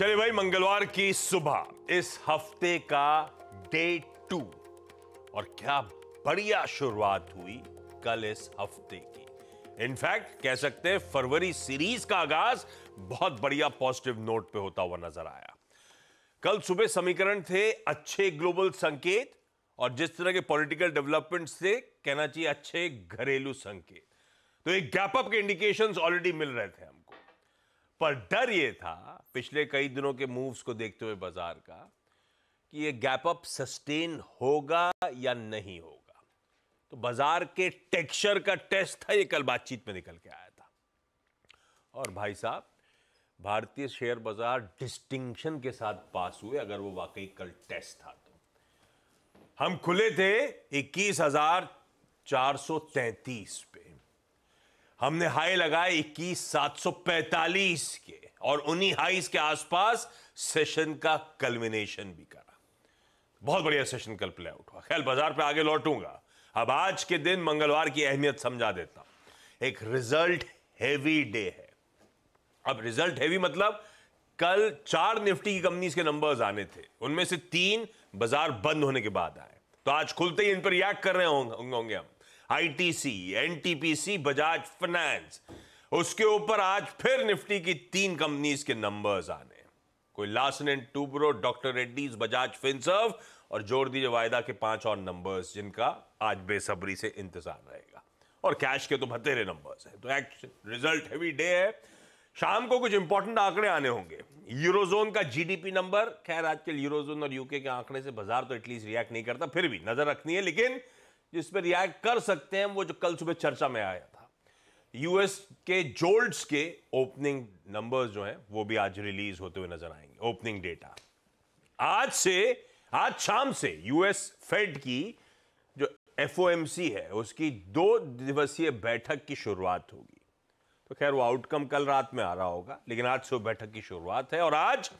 चलिए भाई, मंगलवार की सुबह इस हफ्ते का डे 2 और क्या बढ़िया शुरुआत हुई कल इस हफ्ते की। इनफैक्ट कह सकते हैं फरवरी सीरीज का आगाज बहुत बढ़िया पॉजिटिव नोट पे होता हुआ नजर आया। कल सुबह समीकरण थे अच्छे ग्लोबल संकेत और जिस तरह के पॉलिटिकल डेवलपमेंट्स थे कहना चाहिए अच्छे घरेलू संकेत। तो एक गैप अप के इंडिकेशंस ऑलरेडी मिल रहे थे हमको, पर डर यह था पिछले कई दिनों के मूव्स को देखते हुए बाजार का कि यह गैप अप सस्टेन होगा या नहीं होगा। तो बाजार के टेक्सचर का टेस्ट था, यह कल बातचीत में निकल के आया था। और भाई साहब, भारतीय शेयर बाजार डिस्टिंक्शन के साथ पास हुए, अगर वो वाकई कल टेस्ट था तो। हम खुले थे 21,433 पे, हमने हाई लगाए 21,745 के और उन्हीं हाईज के आसपास सेशन का कल्मिनेशन भी करा। बहुत बढ़िया सेशन कल प्ले आउट हुआ। खैर, बाजार पे आगे लौटूंगा, अब आज के दिन मंगलवार की अहमियत समझा देता हूं। एक रिजल्ट हेवी डे है। अब रिजल्ट हेवी मतलब कल 4 निफ्टी की कंपनीज के नंबर्स आने थे, उनमें से 3 बाजार बंद होने के बाद आए। तो आज खुलते ही इन पर रिएक्ट कर रहे होंगे हम। आईटीसी, एनटीपीसी, बजाज फाइनेंस, उसके ऊपर आज फिर निफ्टी की 3 कंपनीज के नंबर्स आने, कोई Larsen and Toubro, doctor Reddy's, Bajaj Finserv और जोड़ दीजिए वायदा के 5 और नंबर्स जिनका आज बेसब्री से इंतजार रहेगा। और कैश के तो बतेरे नंबर्स हैं। तो एक्शन रिजल्ट हेवी डे है। शाम को कुछ इंपॉर्टेंट आंकड़े आने होंगे। यूरोजोन का जीडीपी नंबर, खैर आजकल यूरोजोन और यूके के आंकड़े से बाजार तो एटलीस्ट रिएक्ट नहीं करता, फिर भी नजर रखनी है। लेकिन जिस पर रिएक्ट कर सकते हैं वो जो कल सुबह चर्चा में आया था, यूएस के जोल्ट्स के ओपनिंग नंबर्स जो हैं वो भी आज रिलीज होते हुए नजर आएंगे। ओपनिंग डेटा आज शाम से यूएस फेड की जो एफओएमसी है उसकी 2 दिवसीय बैठक की शुरुआत होगी। तो खैर वो आउटकम कल रात में आ रहा होगा, लेकिन आज से बैठक की शुरुआत है। और आज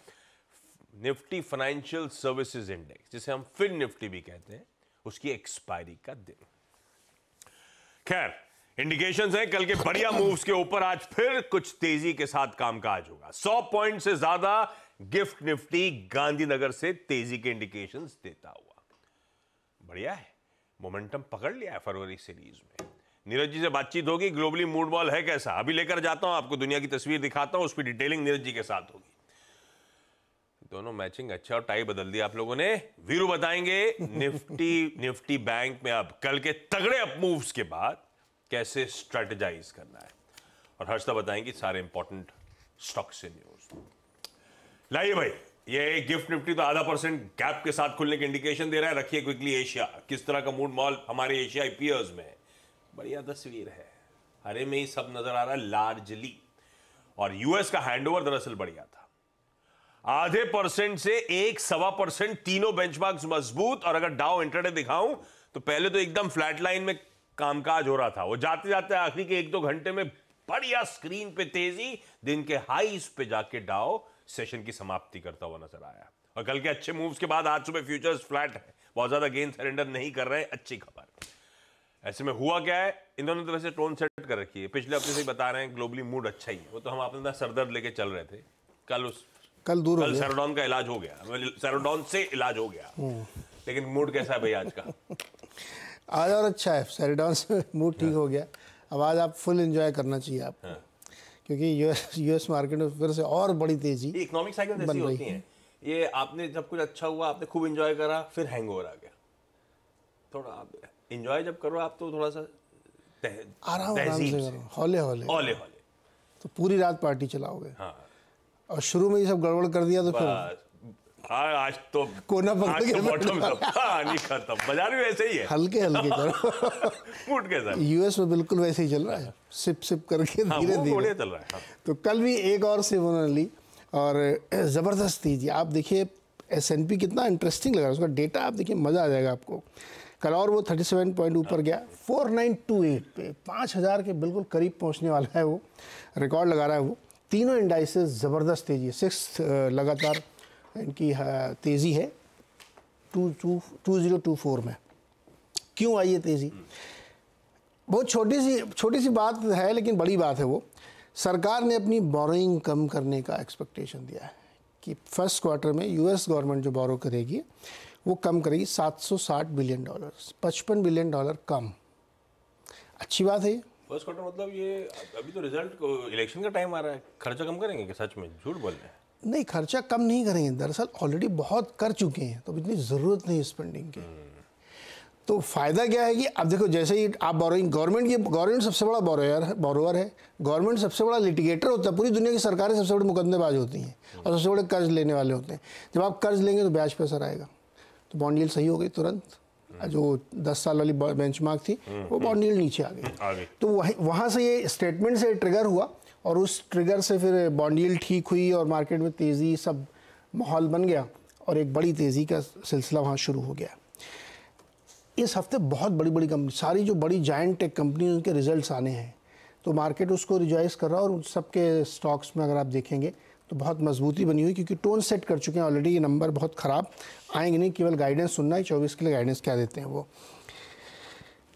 निफ्टी फाइनेंशियल सर्विसेज इंडेक्स, जिसे हम फिन निफ्टी भी कहते हैं, उसकी एक्सपायरी का दिन। खैर, इंडिकेशंस हैं कल के बढ़िया मूव्स के ऊपर आज फिर कुछ तेजी के साथ कामकाज होगा। 100 पॉइंट से ज्यादा गिफ्ट निफ्टी गांधीनगर से तेजी के इंडिकेशंस देता हुआ। बढ़िया है, मोमेंटम पकड़ लिया है फरवरी सीरीज में। नीरज जी से बातचीत होगी, ग्लोबली मूड बॉल है कैसा, अभी लेकर जाता हूं आपको, दुनिया की तस्वीर दिखाता हूं, उसकी डिटेलिंग नीरज जी के साथ होगी। दोनों मैचिंग अच्छा, और टाई बदल दिया आप लोगों ने। वीरू बताएंगे निफ्टी बैंक में अब कल के तगड़े अप मूव्स के बाद कैसे स्ट्रेटेजाइज करना है, और हर्षदा बताएंगे सारे इंपॉर्टेंट स्टॉक से न्यूज। लाइए भाई, ये गिफ्ट निफ्टी तो 0.5% गैप के साथ खुलने के इंडिकेशन दे रहा है। रखिए क्विकली एशिया, किस तरह का मूड मॉल हमारे एशियाई पीयर्स में। बढ़िया तस्वीर है, हरे में ही सब नजर आ रहा है लार्जली। और यूएस का हैंडओवर दरअसल बढ़िया था, 0.5% से 1.25% तीनों बेंचमार्क्स मजबूत। और अगर डाउ इंट्राडे दिखाऊं तो पहले तो एकदम फ्लैट लाइन में कामकाज हो रहा था, वो जाते जाते आखिरी के 1-2 घंटे में बढ़िया स्क्रीन पे तेजी, दिन के हाईज पे जाके डाउ सेशन की समाप्ति करता हुआ नजर आया। और कल के अच्छे मूव्स के बाद आज सुबह फ्यूचर्स फ्लैट है, बहुत ज्यादा गेन सरेंडर नहीं कर रहे हैं, अच्छी खबर। ऐसे में हुआ क्या है, इन दोनों तरह से टोन सेट कर रखी है। पिछले हफ्ते से ही बता रहे हैं ग्लोबली मूड अच्छा ही है, वो तो हम अपना सरदर्द लेके चल रहे थे। कल सेरोडॉन का इलाज हो गया, सेरोडॉन से इलाज हो गया। लेकिन मूड कैसा है भाई आज का? आज और अच्छा है, सेरोडॉन से मूड ठीक हो गया। अब आज आप फुल एंजॉय करना चाहिए आपको। क्योंकि यूएस मार्केट में फिर से और बड़ी तेजी, इकोनॉमिक साइकिल जैसी होती है। ये आपने जब कुछ अच्छा हुआ, आपने खूब एंजॉय करा, फिर हैंगओवर आ गया। थोड़ा आप एंजॉय जब करो आप तो थोड़ा सा आराम से करो, हौले हौले तो पूरी रात पार्टी चलाओगे। हाँ। और शुरू में ये सब गड़बड़ कर दिया तो फिर आज तो कोना पकड़ के बॉटम नहीं खत्म। बाजार भी वैसे ही है, हल्के करो। मूड कैसा है? यूएस में बिल्कुल वैसे ही चल रहा है, सिप करके धीरे धीरे चल रहा है। तो कल भी एक और सिप उन्होंने ली और जबरदस्त थी जी। आप देखिए S&P कितना इंटरेस्टिंग लग रहा है, उसका डेटा आप देखिए, मजा आ जाएगा आपको। कल और वो 37 पॉइंट ऊपर गया, 4928 पे 5000 के बिल्कुल करीब पहुंचने वाला है, वो रिकॉर्ड लगा रहा है वो। तीनों इंडाइसेस ज़बरदस्त तेजी है, 6 लगातार इनकी तेज़ी है 2024 में। क्यों आई है तेज़ी? बहुत छोटी सी बात है, लेकिन बड़ी बात है वो। सरकार ने अपनी बोरोइंग कम करने का एक्सपेक्टेशन दिया है। कि फर्स्ट क्वार्टर में यूएस गवर्नमेंट जो बोरो करेगी वो कम करेगी $760 बिलियन, $55 बिलियन कम। अच्छी बात है। फर्स्ट क्वार्टर मतलब ये अभी तो रिजल्ट को इलेक्शन का टाइम आ रहा है, खर्चा कम करेंगे कि सच में झूठ बोल रहे हैं? नहीं, खर्चा कम नहीं करेंगे, दरअसल ऑलरेडी बहुत कर चुके हैं तो इतनी ज़रूरत नहीं स्पेंडिंग की। तो फ़ायदा क्या है कि अब देखो जैसे ही आप बोरोइंग, गवर्नमेंट सबसे बड़ा बोरोअर है, गवर्नमेंट सबसे बड़ा लिटिगेटर होता है, पूरी दुनिया की सरकारें सबसे बड़े मुकदमेबाज होती हैं और सबसे बड़े कर्ज लेने वाले होते हैं। जब आप कर्ज लेंगे तो ब्याज पे असर आएगा, तो बॉन्ड यील्ड सही हो गई तुरंत, जो 10 साल वाली बेंचमार्क थी वो बॉन्ड यील्ड नीचे आ गई। तो वहाँ से ये स्टेटमेंट से ट्रिगर हुआ और उस ट्रिगर से फिर बॉन्ड यील्ड ठीक हुई और मार्केट में तेज़ी, सब माहौल बन गया और एक बड़ी तेज़ी का सिलसिला वहाँ शुरू हो गया। इस हफ्ते बहुत बड़ी बड़ी कंपनी, सारी जो बड़ी जायंट टेक कंपनी, उनके रिजल्ट्स आने हैं, तो मार्केट उसको रिजॉइस कर रहा है और उन सबके स्टॉक्स में अगर आप देखेंगे तो बहुत मजबूती बनी हुई, क्योंकि टोन सेट कर चुके हैं ऑलरेडी। ये नंबर बहुत ख़राब आएंगे नहीं, केवल गाइडेंस सुनना है 24 के लिए गाइडेंस क्या देते हैं वो।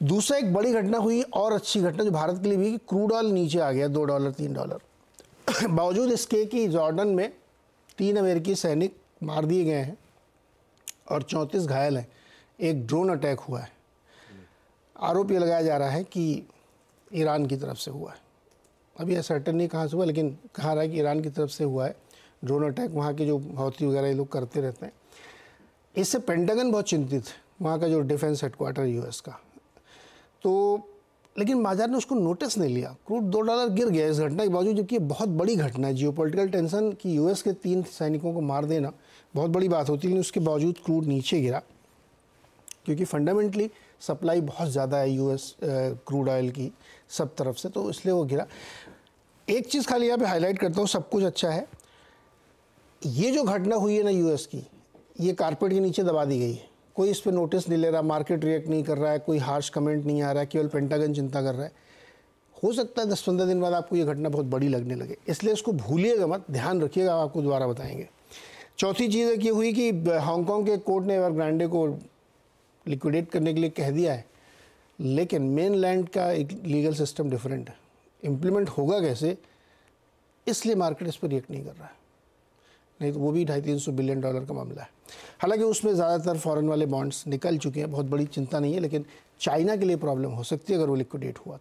दूसरा एक बड़ी घटना हुई और अच्छी घटना जो भारत के लिए भी, कि क्रूड ऑयल नीचे आ गया $2 $3 बावजूद इसके कि जॉर्डन में 3 अमेरिकी सैनिक मार दिए गए हैं और 34 घायल हैं। एक ड्रोन अटैक हुआ है, आरोप ये लगाया जा रहा है कि ईरान की तरफ से हुआ है। अभी सर्टेन नहीं कहाँ से हुआ, लेकिन कहा रहा है कि ईरान की तरफ से हुआ है ड्रोन अटैक। वहाँ के जो हौती वगैरह ये लोग करते रहते हैं। इससे पेंटागन बहुत चिंतित है, वहाँ का जो डिफेंस हेडक्वार्टर यूएस का। तो लेकिन बाजार ने उसको नोटिस नहीं लिया, क्रूड $2 गिर गया इस घटना के बावजूद, जबकि ये बहुत बड़ी घटना है। जियोपॉलिटिकल टेंशन कि यूएस के 3 सैनिकों को मार देना बहुत बड़ी बात होती है, लेकिन उसके बावजूद क्रूड नीचे गिरा, क्योंकि फंडामेंटली सप्लाई बहुत ज़्यादा है यूएस क्रूड ऑयल की सब तरफ से, तो इसलिए वो गिरा। एक चीज़ खाली यहाँ पे हाईलाइट करता हूँ, सब कुछ अच्छा है। ये जो घटना हुई है ना यूएस की, ये कारपेट के नीचे दबा दी गई है, कोई इस पर नोटिस नहीं ले रहा, मार्केट रिएक्ट नहीं कर रहा है, कोई हार्श कमेंट नहीं आ रहा है, केवल पेंटागन चिंता कर रहा है। हो सकता है 10-15 दिन बाद आपको ये घटना बहुत बड़ी लगने लगे, इसलिए इसको भूलिएगा मत, ध्यान रखिएगा, आपको दोबारा बताएंगे। चौथी चीज़ एक ये हुई कि हांगकांग के कोर्ट ने एवरग्रांडे को लिक्विडेट करने के लिए कह दिया है, लेकिन मेन लैंड का एक लीगल सिस्टम डिफरेंट है, इम्प्लीमेंट होगा कैसे, इसलिए मार्केट इस पर रिएक्ट नहीं कर रहा है। नहीं तो वो भी $250-300 बिलियन का मामला है। हालांकि उसमें ज़्यादातर फॉरेन वाले बॉन्ड्स निकल चुके हैं, बहुत बड़ी चिंता नहीं है, लेकिन चाइना के लिए प्रॉब्लम हो सकती है अगर वो लिक्विडेट हुआ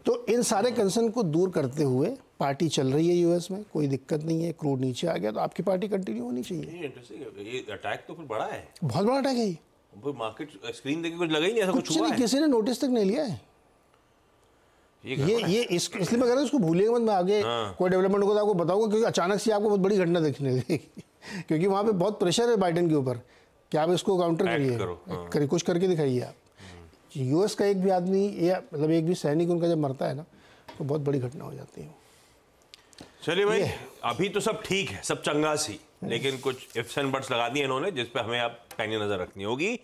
तो इन सारे कंसर्न को दूर करते हुए पार्टी चल रही है यूएस में, कोई दिक्कत नहीं है। क्रूड नीचे आ गया तो आपकी पार्टी कंटिन्यू होनी चाहिए। इंटरेस्टिंग है, ये अटैक तो फिर बड़ा है, बहुत बड़ा अटैक है ये। मार्केट स्क्रीन देख के कुछ लगा ही नहीं ऐसा कुछ हुआ है। किसी ने नोटिस तक नहीं लिया है। ये इसलिए मैं कह रहा हूँ इसको भूलिएगा मत, मैं आगे कोई डेवलपमेंट होगा तो आपको बताऊंगा, क्योंकि अचानक से आपको बहुत बड़ी घटना देखने लगेगी क्योंकि वहाँ पे बहुत प्रेशर है बाइडेन के ऊपर कि आप इसको काउंटर करिए, कुछ करके दिखाइए आप। यूएस का एक भी आदमी या मतलब एक भी सैनिक उनका जब मरता है ना तो बहुत बड़ी घटना हो जाती है। चलिए भाई, अभी तो सब ठीक है, सब चंगा सी, लेकिन कुछ इफ्स एंड बट्स लगा दिए इन्होंने जिस पे हमें अब पैनी नजर रखनी होगी।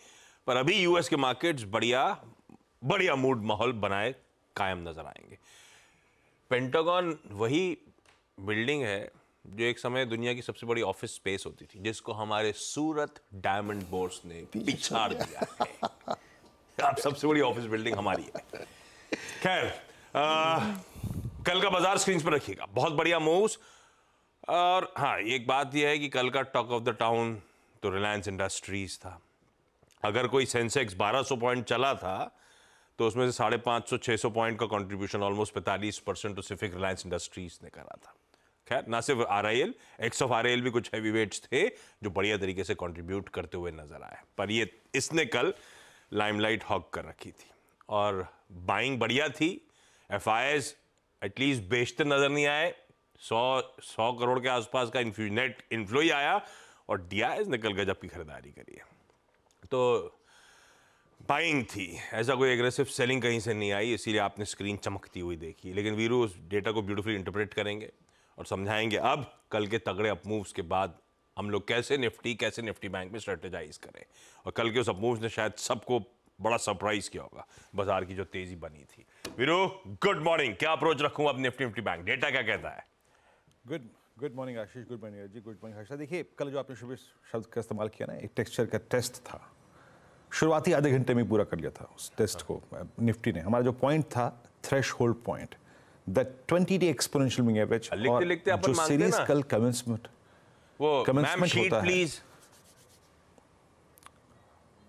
पर अभी यूएस के मार्केट्स बढ़िया मूड माहौल बनाए कायम नजर आएंगे। पेंटागन वही बिल्डिंग है जो एक समय दुनिया की सबसे बड़ी ऑफिस स्पेस होती थी, जिसको हमारे सूरत डायमंड बोर्स ने पिछाड़ दिया है। अब सबसे बड़ी ऑफिस बिल्डिंग हमारी है। खैर, कल का बाजार स्क्रीन पर रखिएगा, बहुत बढ़िया मूव्स। और हाँ, एक बात यह है कि कल का टॉक ऑफ द टाउन तो रिलायंस इंडस्ट्रीज था। अगर कोई सेंसेक्स 1200 पॉइंट चला था तो उसमें से 550-600 पॉइंट का कंट्रीब्यूशन ऑलमोस्ट 45% तो सिर्फ रिलायंस इंडस्ट्रीज ने करा था। खैर, ना सिर्फ आरआईएल, एक्स ऑफ आरआईएल भी कुछ हैवीवेट्स थे जो बढ़िया तरीके से कंट्रीब्यूट करते हुए नजर आए, पर ये इसने कल लाइमलाइट हॉग कर रखी थी और बाइंग बढ़िया थी। एफआईएस एटलीस्ट बेचते नजर नहीं आए, 100 करोड़ के आसपास का नेट इन्फ्लो ही आया और डीआईएस ने कल गजब की खरीदारी करी है। तो बाइंग थी, ऐसा कोई एग्रेसिव सेलिंग कहीं से नहीं आई, इसीलिए आपने स्क्रीन चमकती हुई देखी। लेकिन वीरू उस डेटा को ब्यूटीफुली इंटरप्रेट करेंगे और समझाएंगे अब कल के तगड़े अप मूव्स के बाद हम लोग कैसे निफ्टी बैंक में स्ट्रेटेजाइज करें। और कल के उस अप मूव्स ने शायद सबको बड़ा सरप्राइज किया होगा, बाजार की जो तेजी बनी थी। वीरू, गुड मॉर्निंग, क्या अप्रोच रखूं अब निफ्टी बैंक, डेटा क्या कहता है? गुड मॉर्निंग आशीष, गुड मॉर्निंग जी, गुड मॉर्निंग हर्षा। देखिए, कल जो आपने शुभ शब्द का इस्तेमाल किया ना, एक टेक्सचर का टेस्ट था, शुरुआती आधे घंटे में पूरा कर लिया था उस टेस्ट को निफ्टी ने। हमारा जो पॉइंट था threshold point, the 20-day exponential moving average, और जो सीरीज कल कमेंसमेंट वो मैम commencement शीट होता है। प्लीज,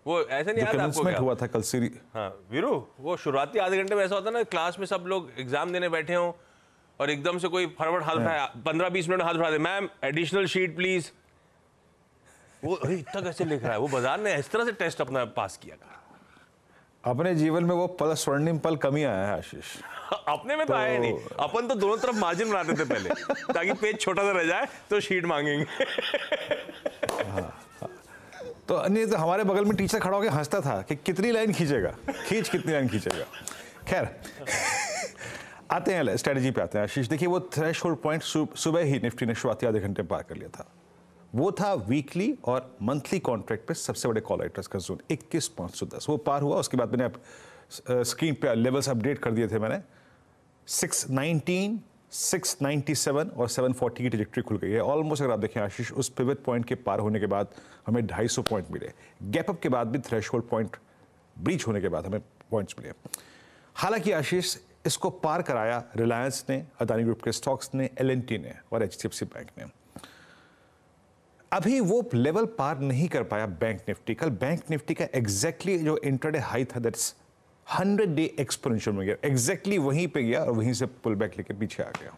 वो ऐसे नहीं जो याद आपको commencement क्या? हुआ था कल सीरी हाँ वीरू, वो शुरुआती आधे घंटे में ऐसा होता है ना, क्लास में सब लोग एग्जाम देने बैठे हों और एकदम से कोई फटाफट हाथ उठाया, 15-20 मिनट हाथ उठा दे, मैम एडिशनल शीट प्लीज। वो अरे इतना कैसे लिख रहा है? वो बाजार ने इस तरह से टेस्ट अपना पास किया था। अपने जीवन में वो पल, स्वर्णिम पल कमी आया है आशीष। अपने में तो आया नहीं, अपन तो दोनों तरफ मार्जिन बनाते थे पहले ताकि पेज छोटा सा रह जाए तो शीट मांगेंगे। तो नहीं तो हमारे बगल में टीचर खड़ा होकर हंसता था कि कितनी लाइन खींचेगा, कितनी लाइन खींचेगा। खैर आते हैं स्ट्रेटजी पे आते हैं आशीष। देखिए वो थ्रेशोल्ड पॉइंट सुबह ही निफ्टी ने शुरुआती आधे घंटे पार कर लिया था। वो था वीकली और मंथली कॉन्ट्रैक्ट पे सबसे बड़े कॉल राइटर्स का जोन 21,510, वो पार हुआ। उसके बाद मैंने स्क्रीन पे लेवल्स अपडेट कर दिए थे मैंने। 619, 697 और 740 की ट्रैजेक्टरी खुल गई है ऑलमोस्ट। अगर आप देखें आशीष, उस पिवट पॉइंट के पार होने के बाद हमें 250 पॉइंट मिले। गैप अप के बाद भी थ्रेशोल्ड पॉइंट ब्रीच होने के बाद हमें पॉइंट्स मिले। हालांकि आशीष इसको पार कराया रिलायंस ने, अदानी ग्रुप के स्टॉक्स ने, एल&टी ने और HDFC बैंक ने। अभी वो लेवल पार नहीं कर पाया बैंक निफ्टी। कल बैंक निफ्टी का एग्जैक्टली जो इंट्राडे हाई था, दैट्स 100-day एक्सपोनेंशियल में गया, एग्जैक्टली वहीं पे गया और वहीं से पुल बैक लेकर पीछे आ गया।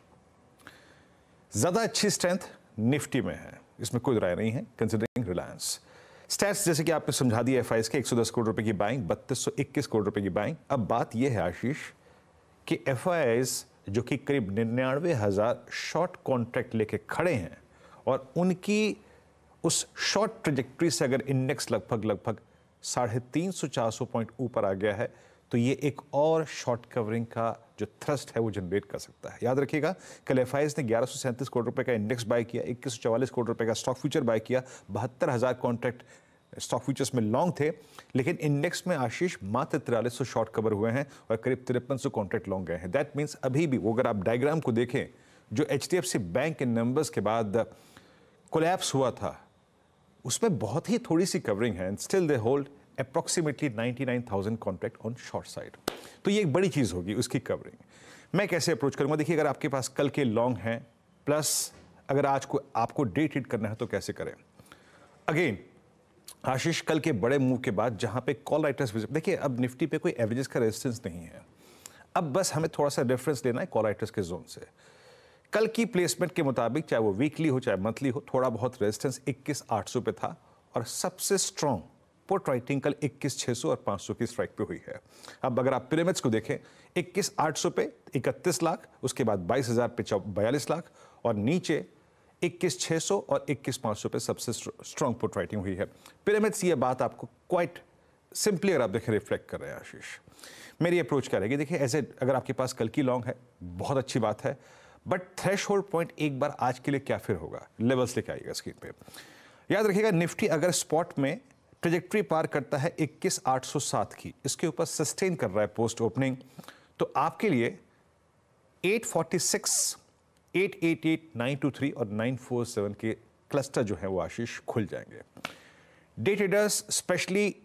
ज्यादा अच्छी स्ट्रेंथ निफ्टी में है, इसमें कोई राय नहीं है, कंसिडरिंग रिलायंस। स्टैट्स जैसे कि आपने समझा दिया, FIs के 110 करोड़ रुपए की बाइंग, 3221 करोड़ रुपए की बाइंग। अब बात यह है आशीष कि FIs जो कि करीब 99,000 शॉर्ट कॉन्ट्रैक्ट लेके खड़े हैं और उनकी उस शॉर्ट ट्रेजेक्ट्री से अगर इंडेक्स लगभग 350-400 पॉइंट ऊपर आ गया है तो ये एक और शॉर्ट कवरिंग का जो थ्रस्ट है वो जनरेट कर सकता है। याद रखिएगा कल FIs ने 1137 करोड़ रुपए का इंडेक्स बाय किया, 2144 करोड़ रुपए का स्टॉक फ्यूचर बाय किया, 72,000 कॉन्ट्रैक्ट स्टॉक फ्यूचर्स में लॉन्ग थे, लेकिन इंडेक्स में आशीष मात्र 4300 शॉर्ट कवर हुए हैं और करीब 5300 कॉन्ट्रैक्ट लॉन्ग गए हैं। दैट मीन्स अभी भी वो अगर आप डायग्राम को देखें जो HDFC बैंक के नंबर्स के बाद कोलैप्स हुआ था उसमें बहुत ही थोड़ी सी कवरिंग है and still they hold approximately 99,000 contract on short side. तो ये एक बड़ी चीज होगी उसकी कवरिंग। मैं कैसे अप्रोच करूंगा? देखिए अगर आपके पास कल के लॉन्ग हैं प्लस अगर आज को आपको डे ट्रेड करना है तो कैसे करें? अगेन आशीष कल के बड़े मूव के बाद जहां पे कॉल राइटर्स, देखिए अब निफ्टी पे कोई एवरेजेस का रेजिस्टेंस नहीं है, अब बस हमें थोड़ा सा रेफरेंस लेना है कॉल राइटर्स के जोन से। कल की प्लेसमेंट के मुताबिक चाहे वो वीकली हो चाहे मंथली हो, थोड़ा बहुत रेजिस्टेंस 21,800 पे था और सबसे स्ट्रॉन्ग पुट राइटिंग कल 21,600 और 500 की स्ट्राइक पे हुई है। अब अगर आप पिरामिड्स को देखें 21,800 पे 31 लाख, उसके बाद 22,000 पे 42 लाख और नीचे 21,600 और 21,500 पे सबसे स्ट्रॉन्ग पुट राइटिंग हुई है। पिरामिड्स ये बात आपको क्वाइट सिंपली अगर आप देखें रिफ्लेक्ट कर रहे हैं आशीष। मेरी अप्रोच क्या रहेगी? देखिए ऐसे अगर आपके पास कल की लॉन्ग है बहुत अच्छी बात है, बट थ्रेशोल्ड पॉइंट एक बार आज के लिए क्या फिर होगा? लेवल्स लेके आइएगा स्क्रीन पे। याद रखिएगा निफ्टी अगर स्पॉट में ट्रेजेक्ट्री पार करता है 21,807 की, इसके ऊपर सस्टेन कर रहा है पोस्ट ओपनिंग, तो आपके लिए 846, 888, 923 और 947 के क्लस्टर जो है वो आशीष खुल जाएंगे। डे ट्रेडर्स स्पेशली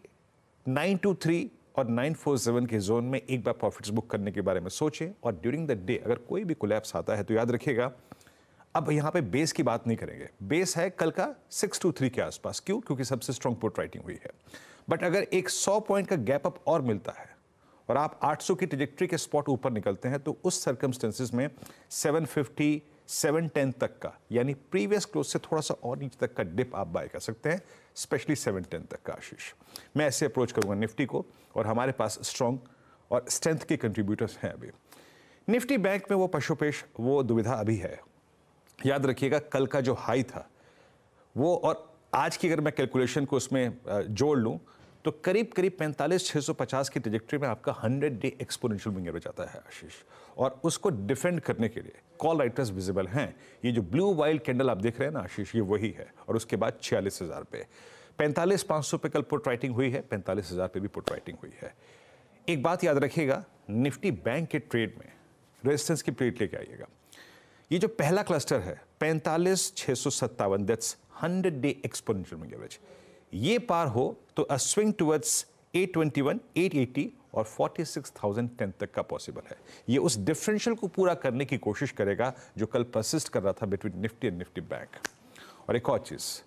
923 और 947 के जोन में एक बार प्रॉफिट्स बुक करने के बारे में सोचें और ड्यूरिंग द डे अगर कोई भी कोलैप्स आता है तो याद रखिएगा अब यहां पे बेस की बात नहीं करेंगे, बेस है कल का 623 के आसपास। क्यों? क्योंकि सबसे स्ट्रॉन्ग पुट राइटिंग हुई है। बट अगर एक 100 पॉइंट का गैप अप और मिलता है और आप 800 की ट्रेजेक्ट्री के स्पॉट ऊपर निकलते हैं तो उस सर्कमस्टेंसेस में 750, 710 तक का यानी प्रीवियस क्लोज से थोड़ा सा और नीचे तक का डिप आप बाय कर सकते हैं, स्पेशली 710 तक का आशीष। मैं ऐसे अप्रोच करूंगा निफ्टी को और हमारे पास स्ट्रॉन्ग और स्ट्रेंथ के कंट्रीब्यूटर्स हैं अभी। निफ्टी बैंक में वो पशुपेश वो दुविधा अभी है। याद रखिएगा कल का जो हाई था वो और आज की अगर मैं कैलकुलेशन को उसमें जोड़ लूं तो करीब 45,650 की ट्रेजेक्ट्री में आपका 100-day एक्सपोनेंशियल मूविंग एवरेज आता है आशीष, और उसको डिफेंड करने के लिए कॉल राइटर्स विजिबल हैं। ये जो ब्लू वाइल्ड कैंडल आप देख रहे हैं ना आशीष, ये वही है और उसके बाद 46,000 पे 45,500 पे कल पुट राइटिंग हुई है, 45,000 पे भी पुट राइटिंग हुई है। एक बात याद रखिएगा, निफ्टी बैंक के ट्रेड में रेजिस्टेंस की प्लेट लेके आइएगा। ये जो पहला क्लस्टर है 45,657, that's 100-day exponential moving average, ये पार हो तो अ स्विंग टुवर्ड्स 821, 880 और 46,010 तक का पॉसिबल है। ये उस डिफरेंशियल को पूरा करने की कोशिश करेगा जो कल परसिस्ट कर रहा था between Nifty and Nifty bank. और एक और चीज़,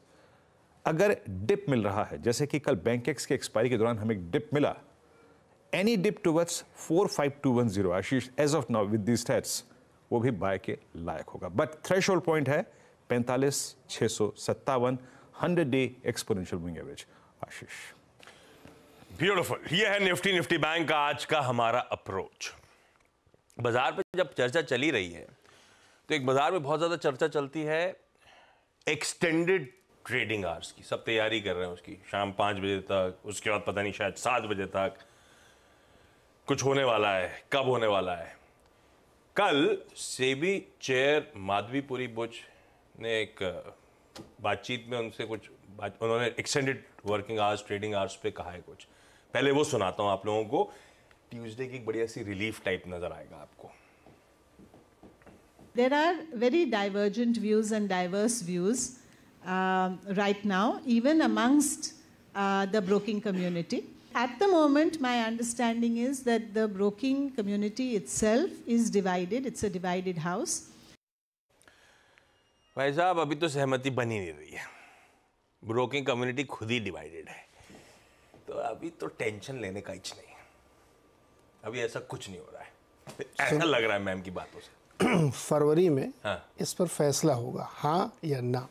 अगर डिप मिल रहा है, जैसे कि कल बैंकेक्स के एक्सपायरी के दौरान हमें एक डिप मिला, एनी डिप टुवर्ड्स 45210 आशीष as of now with these stats, वो भी बाय के लायक होगा। बट थ्रेशोल्ड पॉइंट है 45,657, 100 डे एक्सपोनेंशियल मूविंग एवरेज। आशीष, ब्यूटीफुल। ये है निफ्टी बैंक का आज का हमारा अप्रोच। बाजार पे जब चर्चा चली रही है तो एक बाजार में बहुत ज्यादा चर्चा चलती है एक्सटेंडेड ट्रेडिंग आवर्स की। सब तैयारी कर रहे हैं उसकी, शाम 5 बजे तक, उसके बाद पता नहीं शायद 7 बजे तक कुछ होने वाला है। कब होने वाला है? कल सेबी चेयर माधवीपुरी बुच ने एक बातचीत में उनसे कुछ उन्होंने extended working hours, trading hours पे कहा है कुछ। पहले वो सुनाता हूं आप लोगों को। ट्यूसडे की एक बढ़िया सी रिलीफ टाइप नजर आएगा आपको। There are very divergent views and diverse views right now, even amongst the broking community. At the moment, my understanding is that the broking community itself is divided. It's a divided house. भाई साहब, अभी तो सहमति बनी नहीं रही है। Broking community खुद ही डिवाइडेड है, तो अभी तो टेंशन लेने का कुछ नहीं है। अभी ऐसा कुछ नहीं हो रहा है, ऐसा लग रहा है मैम की बातों से। फरवरी में हाँ। इस पर फैसला होगा, हाँ या ना।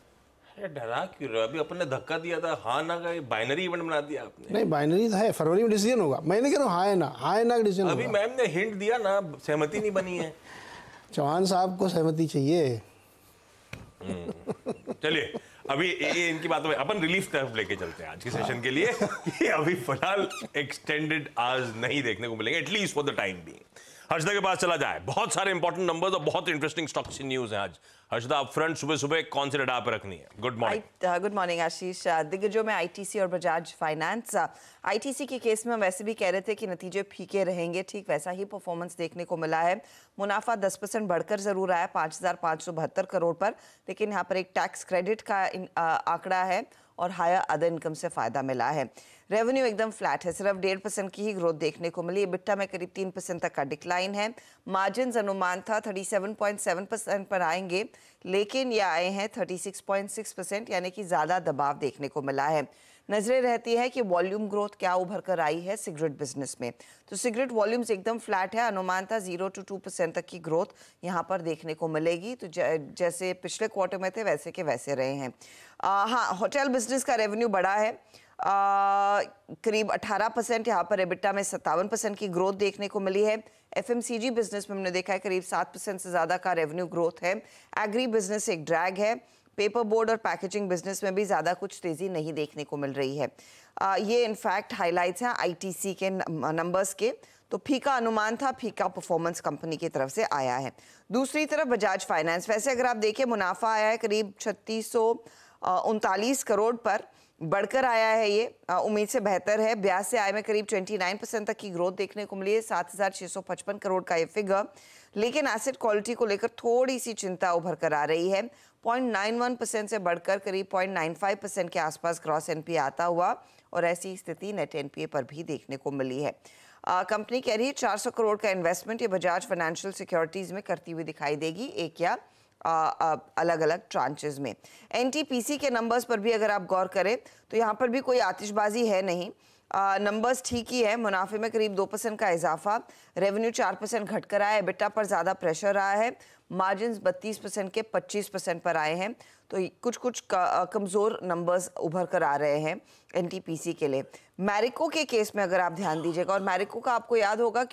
अरे डरा क्यों रहा? अभी अपन ने धक्का दिया था, हाँ ना का बाइनरी इवेंट बना दिया आपने। नहीं, बाइनरी है, फरवरी में डिसीजन होगा। मैं नहीं कह रहा हूँ हाँ या ना, हाँ या ना का डिसीजन अभी होगा। मैम ने हिंट दिया ना, सहमति नहीं बनी है। चौहान साहब को सहमति चाहिए। चलिए, अभी ये इनकी बातों में अपन रिलीफ तरफ लेके चलते हैं आज के सेशन के लिए। ये अभी फिलहाल एक्सटेंडेड आवर्स नहीं देखने को मिलेंगे, at least for the time being. Harshada के पास चला जाए। बहुत सारे इंपॉर्टेंट नंबर्स और बहुत इंटरेस्टिंग स्टॉक्स की न्यूज है आज। हर्षदा, अप फ्रंट सुबह सुबह कौन सी रडार पर रखनी है? Good morning. गुड मॉर्निंग आशीष। दिग्गजों में आईटीसी और बजाज फाइनेंस। आईटीसी के केस में हम वैसे भी कह रहे थे कि नतीजे फीके रहेंगे, ठीक वैसा ही परफॉर्मेंस देखने को मिला है। मुनाफा 10% बढ़कर जरूर आया 5,572 करोड़ पर, लेकिन यहाँ पर एक टैक्स क्रेडिट का आंकड़ा है और हायर अदर इनकम से फायदा मिला है। रेवेन्यू एकदम फ्लैट है, सिर्फ 1.5% की ही ग्रोथ देखने को मिली। EBITDA में करीब 3% तक का डिक्लाइन है। मार्जिन अनुमान था 37.7% पर आएंगे, लेकिन ये आए हैं 36.6%, यानी कि ज़्यादा दबाव देखने को मिला है। नजरें रहती है कि वॉल्यूम ग्रोथ क्या उभर कर आई है सिगरेट बिजनेस में। तो सिगरेट वॉल्यूम्स एकदम फ्लैट है, अनुमान था 0 to 2% तक की ग्रोथ यहाँ पर देखने को मिलेगी। तो जैसे पिछले क्वार्टर में थे वैसे के वैसे रहे हैं। हाँ, होटल बिजनेस का रेवेन्यू बढ़ा है करीब 18%, यहाँ पर EBITDA में 57% की ग्रोथ देखने को मिली है। FMCG बिजनेस में हमने देखा है करीब 7% से ज़्यादा का रेवेन्यू ग्रोथ है। एग्री बिजनेस एक ड्रैग है। पेपर बोर्ड और पैकेजिंग बिजनेस में भी ज़्यादा कुछ तेज़ी नहीं देखने को मिल रही है। ये इनफैक्ट हाइलाइट्स हैं आईटीसी के नंबर्स के। तो फीका अनुमान था, फीका परफॉर्मेंस कंपनी की तरफ से आया है। दूसरी तरफ बजाज फाइनेंस, वैसे अगर आप देखें मुनाफा आया है करीब 3639 करोड़ पर, बढ़कर आया है। ये उम्मीद से बेहतर है। ब्याज से आय में करीब 29% तक की ग्रोथ देखने को मिली है, 7,655 करोड़ का ये फिगर। लेकिन एसेट क्वालिटी को लेकर थोड़ी सी चिंता उभर कर आ रही है। 0.91% से बढ़कर करीब 0.95% के आसपास ग्रॉस एनपीए आता हुआ, और ऐसी स्थिति नेट एनपीए पर भी देखने को मिली है। कंपनी कह रही है 400 करोड़ का इन्वेस्टमेंट ये बजाज फाइनेंशियल सिक्योरिटीज़ में करती हुई दिखाई देगी, एक या अलग अलग ट्रांचेस में। एनटीपीसी के नंबर्स पर भी अगर आप गौर करें तो यहाँ पर भी कोई आतिशबाजी है नहीं। नंबर्स ठीक ही है। मुनाफे में करीब 2% का इजाफा, रेवेन्यू 4% घटकर आया है, EBITDA पर ज़्यादा प्रेशर रहा है। मार्जिन 32% के 25% पर आए हैं। तो कुछ कमज़ोर नंबर्स उभर कर आ रहे हैं एनटीपीसी के लिए। मैरिको के केस में अगर आप ध्यान दीजिएगा, और मैरिको का आपको याद होगा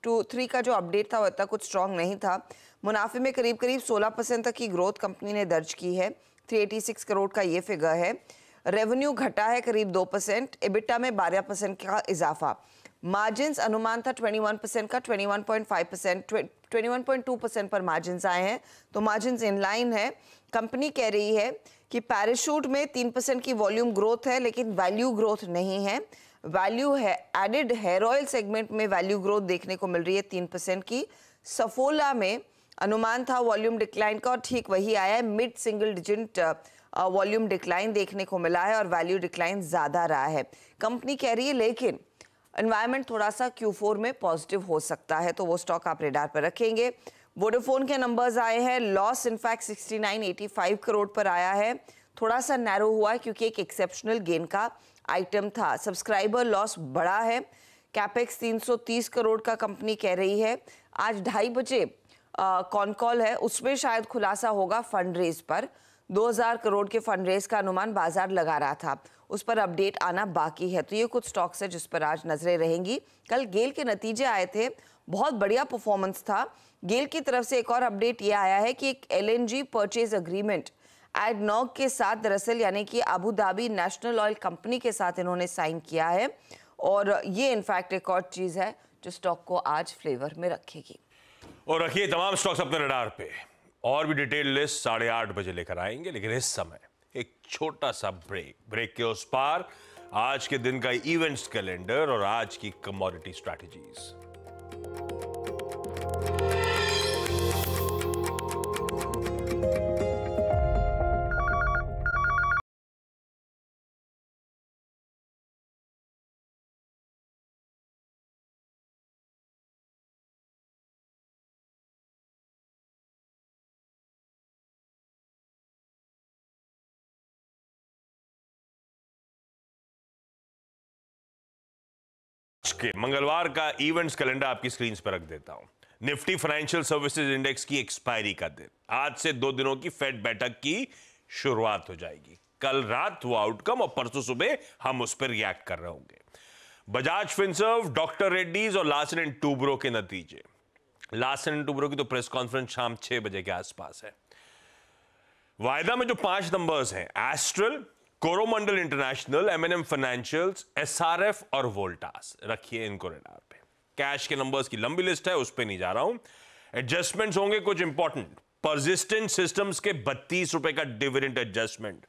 Q3 का जो अपडेट था वो इतना कुछ स्ट्रॉन्ग नहीं था। मुनाफे में करीब 16% तक की ग्रोथ कंपनी ने दर्ज की है, 386 करोड़ का ये फिगर है। रेवेन्यू घटा है करीब 2%, EBITDA में 12% का इजाफा। मार्जिन्स अनुमान था 21% का, 21.5%, 21.2% पर मार्जिन्स आए हैं। तो मार्जिन्स इन लाइन है। कंपनी कह रही है कि पैराशूट में 3% की वॉल्यूम ग्रोथ है, लेकिन वैल्यू ग्रोथ नहीं है। वैल्यू है एडिड हेयर ऑयल सेगमेंट में वैल्यू ग्रोथ देखने को मिल रही है 3% की। सफोला में अनुमान था वॉल्यूम डिक्लाइन का, और ठीक वही आया है। Mid single digit volume decline देखने को मिला है और वैल्यू डिक्लाइन ज़्यादा रहा है। कंपनी कह रही है लेकिन एनवायरनमेंट थोड़ा सा Q4 में पॉजिटिव हो सकता है, तो वो स्टॉक आप रेडार पर रखेंगे। वोडाफोन के नंबर्स आए हैं। लॉस इनफैक्ट 6985 करोड़ पर आया है, थोड़ा सा नैरो हुआ है क्योंकि एक एक्सेप्शनल गेन का आइटम था। सब्सक्राइबर लॉस बड़ा है, कैपेक्स 330 करोड़ का कंपनी कह रही है। आज 2:30 बजे कॉन कॉल है, उसमें शायद खुलासा होगा फंड रेज पर। 2000 करोड़ के फंड रेज का अनुमान बाजार लगा रहा था, उस पर अपडेट आना बाकी है। तो ये कुछ स्टॉक्स है जिस पर आज नजरें रहेंगी। कल गेल के नतीजे आए थे, बहुत बढ़िया परफॉर्मेंस था। गेल की तरफ से एक और अपडेट ये आया है कि एक LNG परचेज अग्रीमेंट एडनॉक के साथ, दरअसल यानी कि Abu Dhabi national oil company के साथ इन्होंने साइन किया है, और ये इनफैक्ट एक और चीज है जो स्टॉक को आज फ्लेवर में रखेगी। और रखिए तमाम स्टॉक्स अपने रडार पे। और भी डिटेल लिस्ट 8:30 बजे लेकर आएंगे, लेकिन इस समय एक छोटा सा ब्रेक के उस पार आज के दिन का इवेंट्स कैलेंडर और आज की कमोडिटी स्ट्रैटेजीज। के मंगलवार का इवेंट्स कैलेंडर आपकी स्क्रीन पर रख देता हूं। निफ्टी फाइनेंशियल सर्विसेज इंडेक्स की एक्सपायरी का दिन, आज से 2 दिनों की फेड बैठक की शुरुआत हो जाएगी। कल रात वो आउटकम और परसों सुबह हम उस पर रिएक्ट कर रहे होंगे। बजाज फिनसर्व, डॉक्टर रेड्डीज और लार्सन एंड टूब्रो के नतीजे। लार्सन एंड टूब्रो की तो प्रेस कॉन्फ्रेंस शाम 6 बजे के आसपास है। वायदा में जो 5 नंबर्स हैं, astral, Coromandel international, M&M financials, SRF और वोल्टास, रखिए इनको रडार पे। कैश के नंबर्स की लंबी लिस्ट है, उस पे नहीं जा रहा हूं। एडजस्टमेंट्स होंगे कुछ इंपॉर्टेंट। परसिस्टेंट सिस्टम्स के 32 रुपए का डिविडेंड एडजस्टमेंट,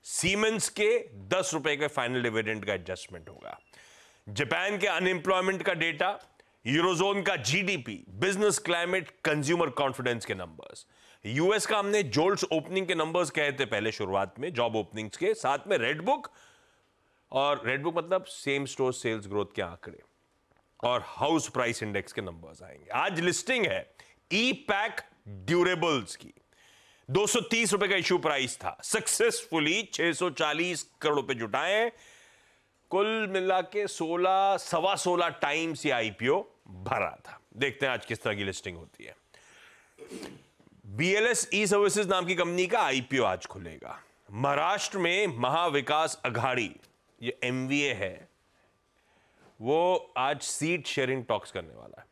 सीमेंस के 10 रुपए के फाइनल डिविडेंड का एडजस्टमेंट होगा। जापान के अनएम्प्लॉयमेंट का डेटा, यूरोजोन का GDP, business climate, consumer confidence के नंबर्स। यूएस का हमने जोल्ट्स ओपनिंग के नंबर्स कहे थे पहले शुरुआत में, जॉब ओपनिंग्स के साथ में रेड बुक, और रेड बुक मतलब सेम स्टोर सेल्स ग्रोथ के आंकड़े, और हाउस प्राइस इंडेक्स के नंबर्स आएंगे। आज लिस्टिंग है ई-पैक ड्यूरेबल्स की, 230 रुपए का इश्यू प्राइस था, सक्सेसफुली 640 करोड़ रुपए जुटाए, कुल मिला के 16 टाइम्स ये IPO भरा था। देखते हैं आज किस तरह की लिस्टिंग होती है। BLS ई सर्विसेज नाम की कंपनी का IPO आज खुलेगा। महाराष्ट्र में महाविकास अघाड़ी, ये MVA है, वो आज सीट शेयरिंग टॉक्स करने वाला है।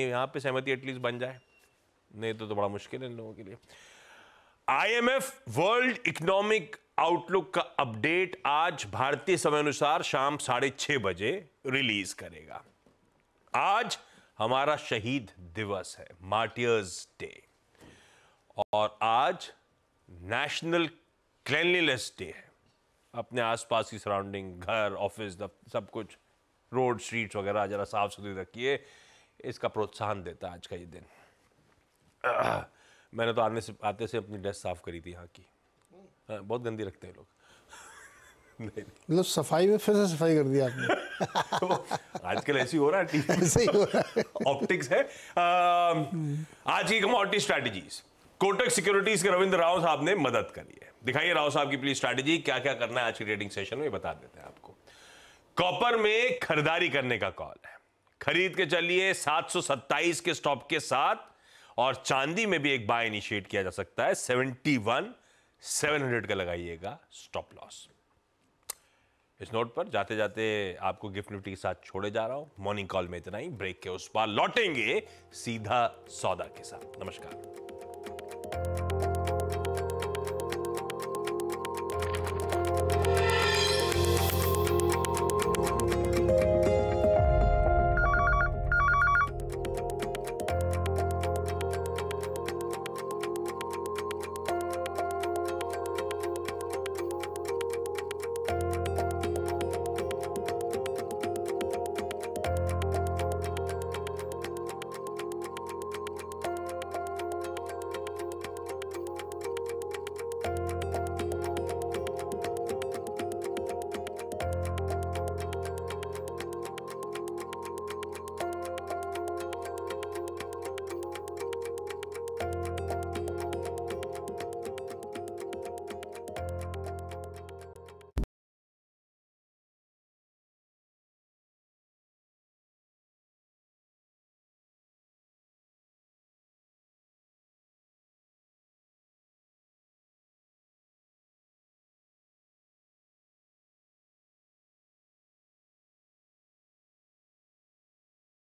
यहां पे सहमति एटलीस्ट बन जाए, नहीं तो बड़ा मुश्किल है इन लोगों के लिए। IMF वर्ल्ड इकोनॉमिक आउटलुक का अपडेट आज भारतीय समय अनुसार शाम 6:30 बजे रिलीज करेगा। आज हमारा शहीद दिवस है, मार्टियर्स डे, और आज नेशनल क्लीनलीनेस डे है। अपने आसपास की सराउंडिंग, घर, ऑफिस, सब कुछ, रोड, स्ट्रीट्स वगैरह जरा साफ सुथरी रखिए, इसका प्रोत्साहन देता है आज का ये दिन। मैंने तो आते से अपनी डेस्क साफ करी थी यहाँ की। बहुत गंदी रखते हैं लोग। मतलब सफाई में फिर से सफाई कर दी आपने। आजकल ऐसी हो रहा है, टीवी ऐसे ही हो रहा है। ऑप्टिक्स है। आज की कमोडिटी स्ट्रैटेजीज, कोटक सिक्योरिटीज के रविंद्र राव साहब ने मदद करी है। दिखाइए राव साहब की प्लीज स्ट्रैटेजी, क्या क्या करना है आज की ट्रेडिंग सेशन में, बता देते हैं आपको। कॉपर में खरीदारी करने का कॉल है, खरीद के चलिए 727 के स्टॉप के साथ, और चांदी में भी एक बाय इनिशिएट किया जा सकता है, 71,700 का लगाइएगा स्टॉप लॉस। इस नोट पर जाते जाते आपको गिफ्ट निफ्टी के साथ छोड़े जा रहा हूं। मॉर्निंग कॉल में इतना ही, ब्रेक के उस पार लौटेंगे सीधा सौदा के साथ। नमस्कार।